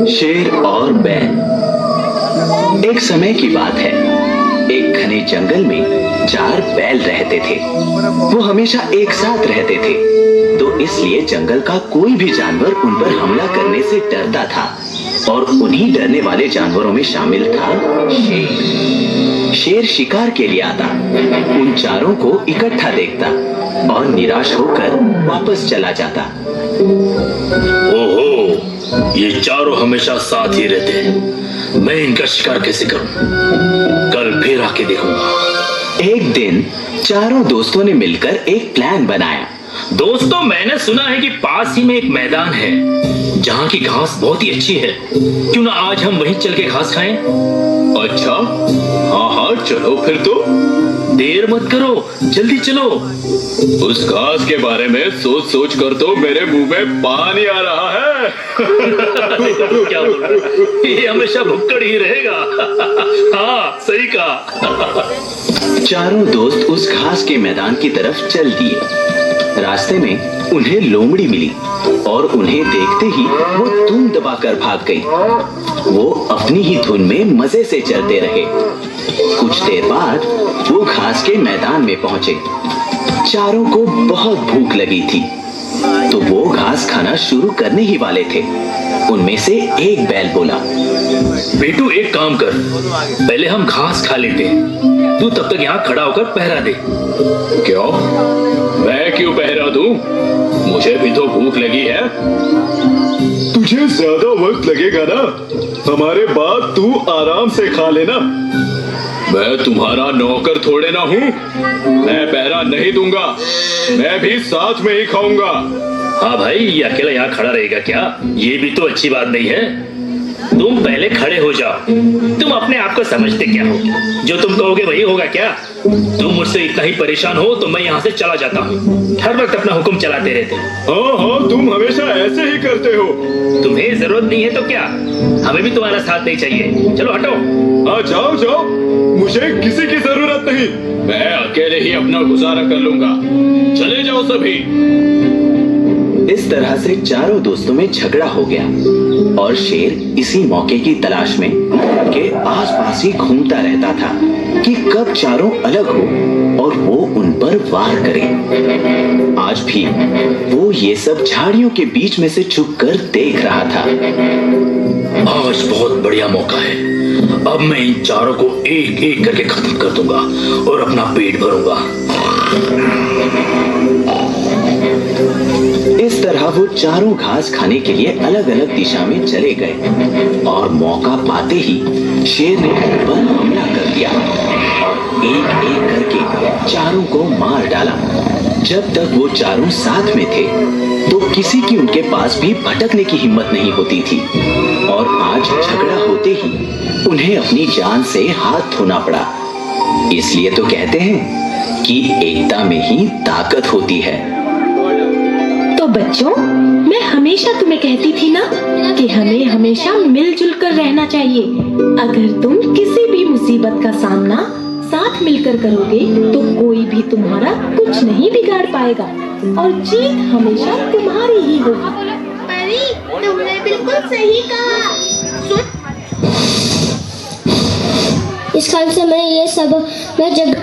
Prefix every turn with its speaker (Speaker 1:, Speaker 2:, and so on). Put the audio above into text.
Speaker 1: शेर और बैल। एक समय की बात है, एक घने जंगल में 4 बैल रहते थे। वो हमेशा एक साथ रहते थे, तो इसलिए जंगल का कोई भी जानवर उन पर हमला करने से डरता था। और उन्हीं डरने वाले जानवरों में शामिल था शेर। शेर शिकार के लिए आता, उन चारों को इकट्ठा देखता और निराश होकर वापस चला जाता।
Speaker 2: ओहो, ये चारों हमेशा साथ ही रहते हैं। मैं इनका शिकार कैसे करूं? कल फिर आके देखूंगा।
Speaker 1: एक दिन चारों दोस्तों ने मिलकर एक प्लान बनाया।
Speaker 2: दोस्तों, मैंने सुना है कि पास ही में एक मैदान है जहाँ की घास बहुत ही अच्छी है। क्यों ना आज हम वहीं चल के घास खाएं?
Speaker 3: अच्छा, हाँ हाँ चलो फिर तो।
Speaker 2: देर मत करो, जल्दी चलो।
Speaker 3: उस घास के बारे में सोच सोच कर तो मेरे मुंह में पानी आ रहा है।
Speaker 2: क्या बोल रहे हो? ये हमेशा भुक्कड़ ही रहेगा। हाँ, सही कहा।
Speaker 1: चारों दोस्त उस घास के मैदान की तरफ चल दिए। रास्ते में उन्हें लोमड़ी मिली और उन्हें देखते ही वो धुन दबाकर भाग गई। वो अपनी ही धुन में मजे से चलते रहे। कुछ देर बाद वो घास के मैदान में पहुंचे। चारों को बहुत भूख लगी थी, तो वो घास खाना शुरू करने ही वाले थे। उनमें से एक बैल बोला,
Speaker 2: बेटू एक काम कर, पहले हम घास खा लेते हैं। तू तब तक यहाँ खड़ा होकर पहरा दे।
Speaker 3: क्यों? मैं क्यों पहरा दूं? मुझे भी तो भूख लगी है। तुझे ज्यादा वक्त लगेगा ना, हमारे बाद तू आराम से खा लेना। मैं तुम्हारा नौकर थोड़े ना हूँ। मैं पहरा नहीं दूंगा, मैं भी साथ में ही खाऊंगा।
Speaker 2: हाँ भाई, ये अकेला यहाँ खड़ा रहेगा क्या? ये भी तो अच्छी बात नहीं है। तुम पहले खड़े हो जाओ। तुम अपने आप को समझते क्या हो? जो तुम कहोगे वही होगा क्या? तुम मुझसे इतना ही परेशान हो तो मैं यहाँ से चला जाता हूँ। हर वक्त अपना हुक्म चलाते रहते हो।
Speaker 3: हाँ हाँ, तुम हमेशा ऐसे ही करते हो।
Speaker 2: तुम्हें जरूरत नहीं है तो क्या? हमें भी तुम्हारा साथ नहीं चाहिए। चलो हटो।
Speaker 3: हाँ जाओ जाओ, मुझे किसी की जरूरत नहीं। मैं अकेले ही अपना गुजारा कर लूंगा। चले जाओ सभी।
Speaker 1: इस तरह से चारों दोस्तों में झगड़ा हो गया और शेर इसी मौके की तलाश में के आसपास ही घूमता रहता था कि कब चारों अलग हो और वो उन पर वार करे। आज भी वो ये सब झाड़ियों के बीच में से छुपकर देख रहा था।
Speaker 2: आज बहुत बढ़िया मौका है। अब मैं इन चारों को एक एक करके खत्म कर दूंगा और अपना पेट भरूंगा।
Speaker 1: इस तरह वो चारों घास खाने के लिए अलग अलग दिशा में चले गए और मौका पाते ही शेर ने उन पर हमला कर दिया और एक एक करके चारों को मार डाला। जब तक वो चारों साथ में थे तो किसी की उनके पास भी भटकने की हिम्मत नहीं होती थी और आज झगड़ा होते ही उन्हें अपनी जान से हाथ धोना पड़ा। इसलिए तो कहते हैं कि एकता में ही ताकत होती है।
Speaker 4: तो बच्चों, मैं हमेशा तुम्हें कहती थी ना कि हमें हमेशा मिलजुल कर रहना चाहिए। अगर तुम किसी भी मुसीबत का सामना साथ मिलकर करोगे तो कोई भी तुम्हारा कुछ नहीं बिगाड़ पाएगा और जीत हमेशा तुम्हारी ही होगी।
Speaker 5: परी, तुमने बिल्कुल सही कहा। सुन,
Speaker 6: इस काल से मैं ये सब मैं जब